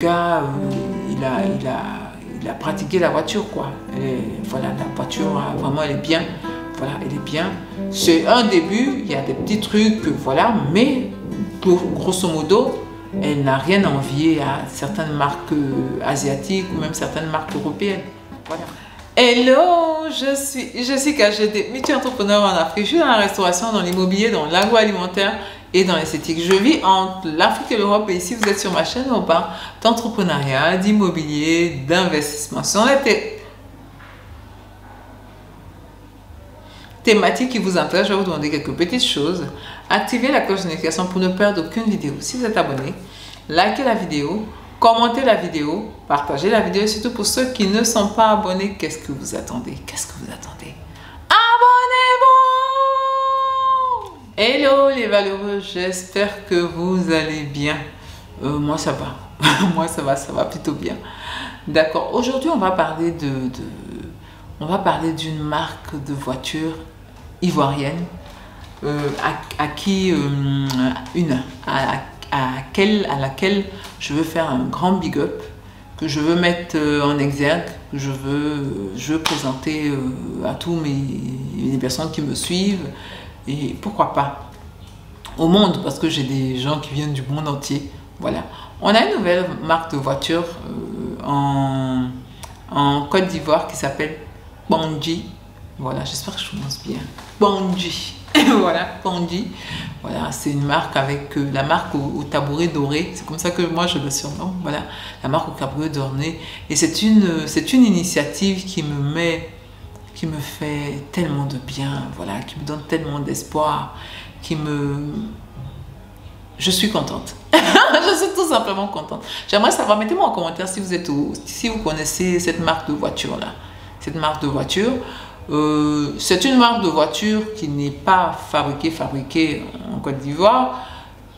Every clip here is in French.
gars, il a pratiqué la voiture, quoi. Voilà, la voiture, vraiment, elle est bien. Voilà, elle est bien. C'est un début, il y a des petits trucs, voilà, mais grosso modo, elle n'a rien à envier à certaines marques asiatiques ou même certaines marques européennes. Voilà. Hello, je suis KGD, multi-entrepreneur en Afrique. Je suis dans la restauration, dans l'immobilier, dans l'agroalimentaire et dans l'esthétique. Je vis entre l'Afrique et l'Europe et ici vous êtes sur ma chaîne on parle d'entrepreneuriat, d'immobilier, d'investissement. Ce sont les thématiques qui vous intéressent. Je vais vous demander quelques petites choses. Activez la cloche de notification pour ne perdre aucune vidéo. Si vous êtes abonné, likez la vidéo, commentez la vidéo, partagez la vidéo et surtout pour ceux qui ne sont pas abonnés, qu'est-ce que vous attendez? Qu'est-ce que vous attendez? Abonnez-vous! Hello les valeureux, j'espère que vous allez bien. Moi ça va, moi ça va plutôt bien. D'accord, aujourd'hui on va parler d'une marque de voiture ivoirienne à laquelle je veux faire un grand big up, que je veux mettre en exergue, que je veux présenter à tous les personnes qui me suivent. Et pourquoi pas au monde, parce que j'ai des gens qui viennent du monde entier. Voilà. On a une nouvelle marque de voiture en Côte d'Ivoire qui s'appelle Bandji. Voilà, j'espère que je prononce bien. Bandji. Voilà, Bandji. Voilà, c'est une marque avec la marque au tabouret doré. C'est comme ça que moi je le surnomme. Voilà, la marque au tabouret doré. Et c'est une initiative qui me fait tellement de bien, voilà, qui me donne tellement d'espoir, je suis contente. Je suis tout simplement contente. J'aimerais savoir, mettez-moi en commentaire si vous connaissez cette marque de voiture là. Cette marque de voiture, c'est une marque de voiture qui n'est pas fabriquée en Côte d'Ivoire.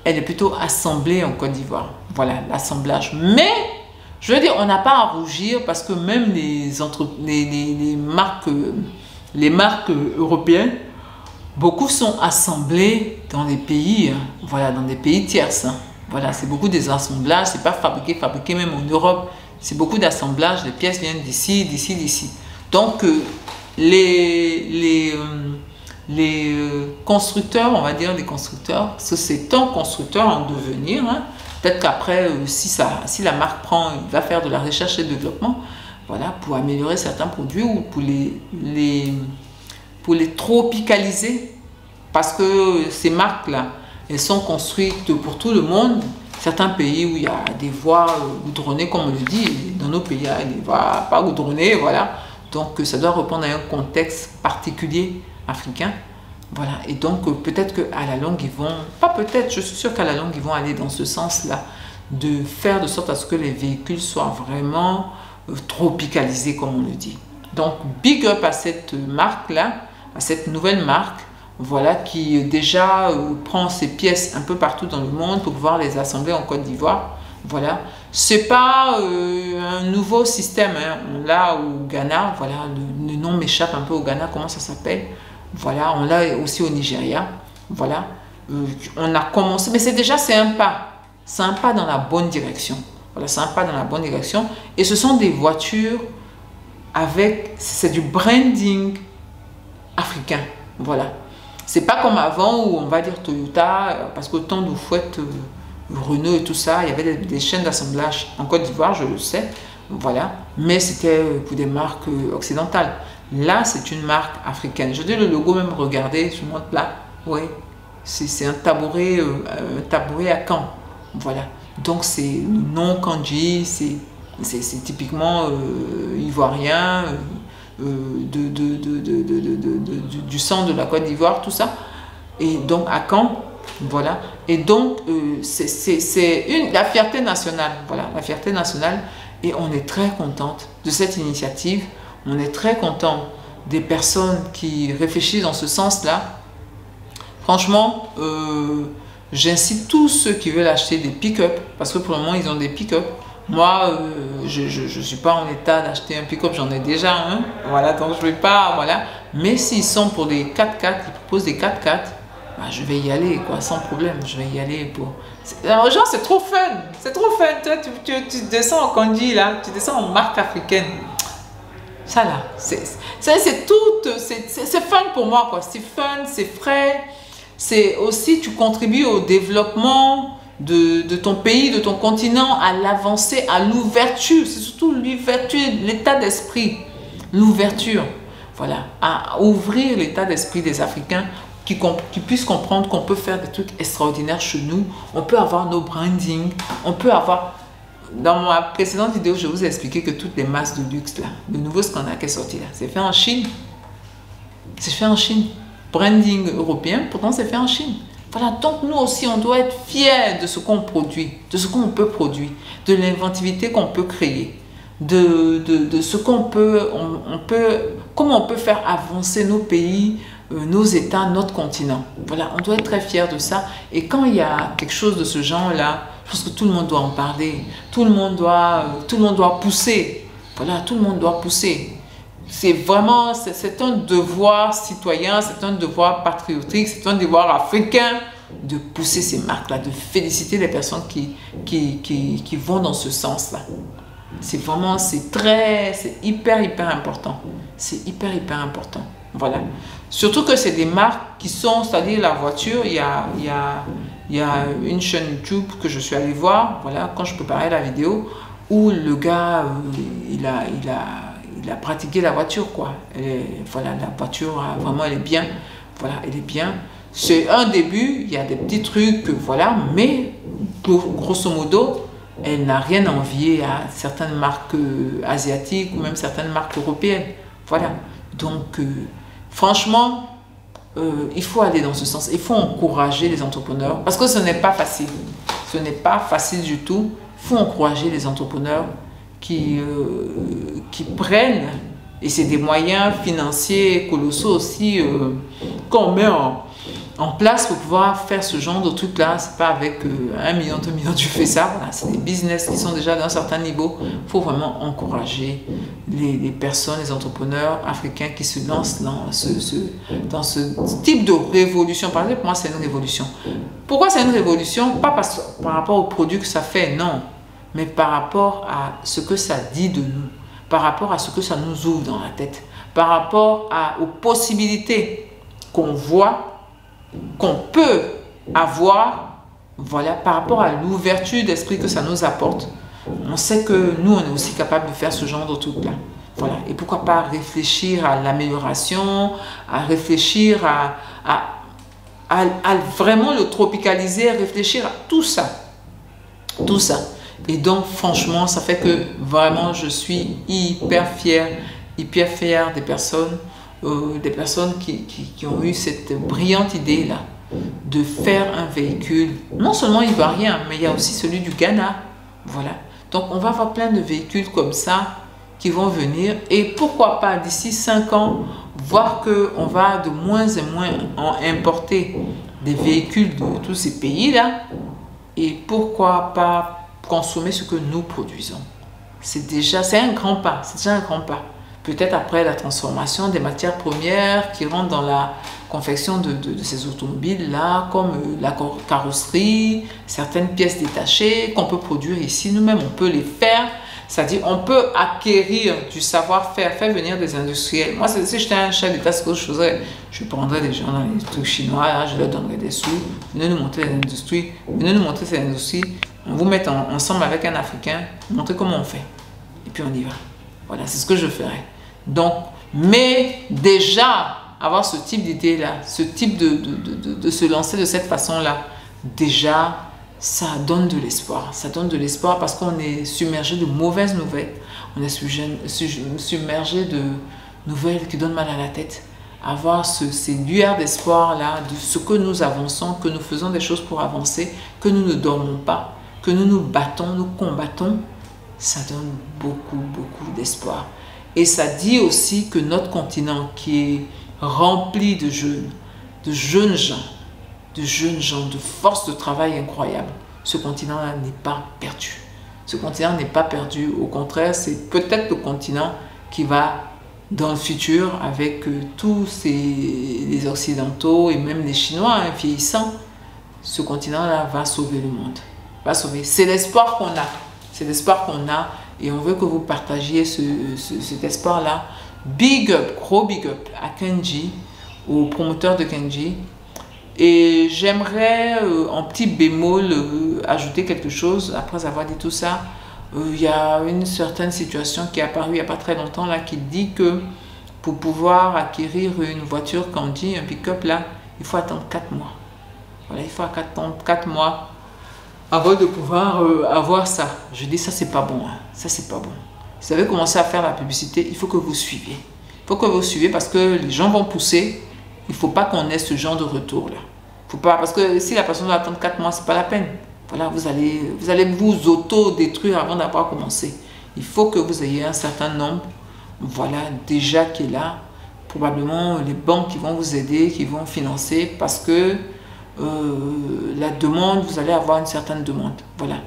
Elle est plutôt assemblée en Côte d'Ivoire. Voilà, l'assemblage. Mais je veux dire, on n'a pas à rougir parce que même les marques européennes, beaucoup sont assemblées dans des pays, voilà, dans des pays tierces. Voilà, c'est beaucoup des assemblages, c'est pas fabriqué même en Europe. C'est beaucoup d'assemblages, les pièces viennent d'ici. Donc, les constructeurs, on va dire les constructeurs, parce que c'est un constructeur en devenir, hein. Peut-être qu'après, si la marque il va faire de la recherche et développement, voilà, pour améliorer certains produits ou pour les tropicaliser. Parce que ces marques-là, elles sont construites pour tout le monde. Certains pays où il y a des voies goudronnées, comme on le dit, dans nos pays, il y a des voies pas goudronnées, voilà. Donc, ça doit répondre à un contexte particulier africain. Voilà, et donc peut-être qu'à la longue, ils vont, pas peut-être, je suis sûre qu'à la longue, ils vont aller dans ce sens-là, de faire de sorte à ce que les véhicules soient vraiment tropicalisés, comme on le dit. Donc, big up à cette marque-là, à cette nouvelle marque, voilà, qui déjà prend ses pièces un peu partout dans le monde pour pouvoir les assembler en Côte d'Ivoire. Voilà, c'est pas un nouveau système, hein. Là au Ghana, voilà, le nom m'échappe un peu au Ghana, comment ça s'appelle? Voilà, on l'a aussi au Nigeria. Voilà, on a commencé, mais c'est un pas dans la bonne direction. Voilà, c'est un pas dans la bonne direction. Et ce sont des voitures c'est du branding africain. Voilà, c'est pas comme avant où on va dire Toyota, parce qu'au temps d'Oufouette, Renault et tout ça, il y avait des chaînes d'assemblage en Côte d'Ivoire, je le sais. Voilà, mais c'était pour des marques occidentales. Là, c'est une marque africaine. Je dis le logo même, regardez, je montre là. Oui, c'est un tabouret à Caen. Voilà. Donc, c'est le nom Kandji, c'est typiquement ivoirien, du centre de la Côte d'Ivoire, tout ça. Et donc, à Caen, voilà. Et donc, c'est la fierté nationale. Voilà, la fierté nationale. Et on est très contente de cette initiative. On est très content des personnes qui réfléchissent dans ce sens-là. Franchement, j'incite tous ceux qui veulent acheter des pick-up, parce que pour le moment, ils ont des pick-up. Moi, je ne suis pas en état d'acheter un pick-up, j'en ai déjà un. Voilà, donc je ne vais pas, voilà. Mais s'ils sont pour des 4x4, ils proposent des 4x4, bah, je vais y aller, quoi, sans problème. Je vais y aller pour... Genre, c'est trop fun. C'est trop fun. Tu descends en kanji, là. Tu descends en marque africaine. Ça, là, c'est tout... C'est fun pour moi, quoi. C'est fun, c'est frais. C'est aussi, tu contribues au développement de ton pays, de ton continent, à l'avancée, à l'ouverture. C'est surtout l'ouverture, l'état d'esprit. L'ouverture. Voilà. À ouvrir l'état d'esprit des Africains qui puissent comprendre qu'on peut faire des trucs extraordinaires chez nous. On peut avoir nos brandings. On peut avoir... Dans ma précédente vidéo, je vous ai expliqué que toutes les masques de luxe, là, le nouveau scandale qui est sorti là, c'est fait en Chine. C'est fait en Chine. Branding européen, pourtant c'est fait en Chine. Voilà, donc nous aussi, on doit être fiers de ce qu'on produit, de ce qu'on peut produire, de l'inventivité qu'on peut créer, de ce qu'on peut, comment on peut faire avancer nos pays, nos États, notre continent. Voilà, on doit être très fiers de ça. Et quand il y a quelque chose de ce genre-là, je pense que tout le monde doit en parler, tout le monde doit pousser. Voilà, tout le monde doit pousser. C'est vraiment, c'est un devoir citoyen, c'est un devoir patriotique, c'est un devoir africain de pousser ces marques-là, de féliciter les personnes qui vont dans ce sens-là. C'est vraiment, c'est hyper important. C'est hyper important. Voilà. Surtout que c'est des marques qui sont, c'est-à-dire la voiture, il y a une chaîne YouTube que je suis allée voir, voilà, quand je préparais la vidéo, où le gars, il a pratiqué la voiture, quoi. Voilà, la voiture, vraiment, elle est bien. Voilà, elle est bien. C'est un début, il y a des petits trucs, voilà, mais grosso modo, elle n'a rien à envier à certaines marques asiatiques ou même certaines marques européennes. Voilà. Donc, franchement, il faut aller dans ce sens. Il faut encourager les entrepreneurs parce que ce n'est pas facile. Ce n'est pas facile du tout. Il faut encourager les entrepreneurs qui prennent, et c'est des moyens financiers colossaux aussi qu'on met en place pour pouvoir faire ce genre de truc là. C'est pas avec 1 million, 2 millions tu fais ça. Voilà, c'est des business qui sont déjà d'un certain niveau. Il faut vraiment encourager les personnes, les entrepreneurs africains qui se lancent dans ce type de révolution. Par exemple, pour moi c'est une révolution. Pourquoi c'est une révolution? Pas par rapport au produit que ça fait, non, mais par rapport à ce que ça dit de nous, par rapport à ce que ça nous ouvre dans la tête, par rapport aux possibilités qu'on voit, qu'on peut avoir, voilà, par rapport à l'ouverture d'esprit que ça nous apporte. On sait que nous, on est aussi capable de faire ce genre de trucs-là. Voilà. Et pourquoi pas réfléchir à l'amélioration, à réfléchir à vraiment le tropicaliser, réfléchir à tout ça. Tout ça. Et donc, franchement, ça fait que vraiment, je suis hyper fière des personnes qui ont eu cette brillante idée-là de faire un véhicule, non seulement ivoirien, mais il y a aussi celui du Ghana. Voilà. Donc, on va avoir plein de véhicules comme ça qui vont venir. Et pourquoi pas, d'ici 5 ans, voir qu'on va de moins en moins importer des véhicules de tous ces pays-là. Et pourquoi pas consommer ce que nous produisons. C'est un grand pas. C'est déjà un grand pas. Peut-être après la transformation des matières premières qui rentrent dans la confection de ces automobiles-là, comme la carrosserie, certaines pièces détachées qu'on peut produire ici. Nous-mêmes, on peut les faire. C'est-à-dire, on peut acquérir du savoir-faire, faire venir des industriels. Moi, si j'étais un chef d'État, ce que je faisais, je prendrais des gens dans les trucs chinois, là, je leur donnerais des sous, venez nous montrer les industries, venez nous montrer ces industries, on vous met ensemble avec un Africain, montrer comment on fait. Et puis on y va. Voilà, c'est ce que je ferais. Donc, mais déjà, avoir ce type d'idée-là, ce type de se lancer de cette façon-là, déjà, ça donne de l'espoir. Ça donne de l'espoir parce qu'on est submergé de mauvaises nouvelles. On est submergé de nouvelles qui donnent mal à la tête. Avoir ces lueurs d'espoir-là, de ce que nous avançons, que nous faisons des choses pour avancer, que nous ne dormons pas, que nous nous battons, nous combattons, ça donne beaucoup d'espoir. Et ça dit aussi que notre continent qui est rempli de jeunes gens, de force de travail incroyable, ce continent-là n'est pas perdu. Ce continent n'est pas perdu. Au contraire, c'est peut-être le continent qui va dans le futur avec tous les Occidentaux et même les Chinois vieillissants, ce continent-là va sauver le monde. Va sauver. C'est l'espoir qu'on a. C'est l'espoir qu'on a et on veut que vous partagiez cet espoir-là. Big up, gros big up à Kenji, au promoteur de Kenji. Et j'aimerais, en petit bémol, ajouter quelque chose après avoir dit tout ça. Il y a une certaine situation qui est apparue il n'y a pas très longtemps là, qui dit que pour pouvoir acquérir une voiture Kandi, un pick-up là, il faut attendre 4 mois. Voilà, il faut attendre 4 mois avant de pouvoir avoir ça. Je dis ça c'est pas bon, hein. Ça c'est pas bon. Si vous avez commencé à faire la publicité, il faut que vous suiviez. Il faut que vous suiviez parce que les gens vont pousser. Il ne faut pas qu'on ait ce genre de retour là. Faut pas, parce que si la personne doit attendre 4 mois, c'est pas la peine. Voilà, vous allez vous auto-détruire avant d'avoir commencé. Il faut que vous ayez un certain nombre, voilà, déjà qui est là. Probablement les banques qui vont vous aider, qui vont financer, parce que la demande, vous allez avoir une certaine demande. Voilà.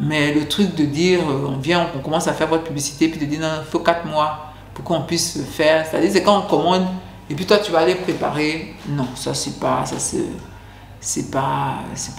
Mais le truc de dire, on commence à faire votre publicité, puis de dire, non, il faut 4 mois pour qu'on puisse faire. C'est-à-dire, c'est quand on commande, et puis toi, tu vas aller préparer. Non, ça, c'est pas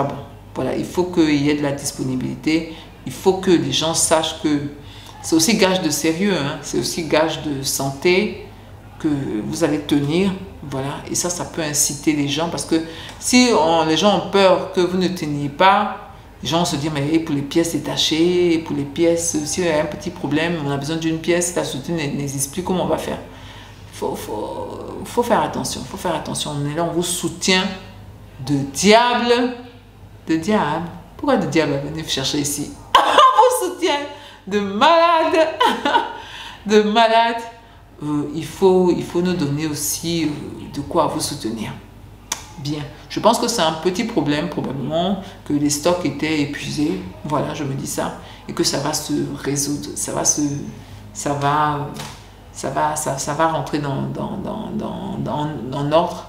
bon. Voilà, il faut qu'il y ait de la disponibilité. Il faut que les gens sachent que c'est aussi gage de sérieux, hein, c'est aussi gage de santé que vous allez tenir. Voilà, et ça peut inciter les gens parce que si les gens ont peur que vous ne teniez pas, les gens vont se dire, mais pour les pièces détachées, pour les pièces, s'il y a un petit problème, on a besoin d'une pièce, la société n'existe plus, comment on va faire? Faut faire attention, faut faire attention. On est là, on vous soutient de diable. De diable. Pourquoi de diable? Venez chercher ici. On vous soutient de malade. De malade. Il faut nous donner aussi de quoi vous soutenir. Bien. Je pense que c'est un petit problème, probablement, que les stocks étaient épuisés. Voilà, je me dis ça. Et que ça va se résoudre. Ça va rentrer dans ordre.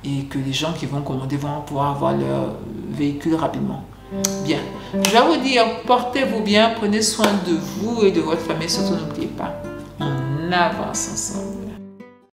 Et que les gens qui vont commander vont pouvoir avoir leur véhicule rapidement. Bien. Je vais vous dire, portez-vous bien, prenez soin de vous et de votre famille. Surtout, n'oubliez pas, on avance ensemble.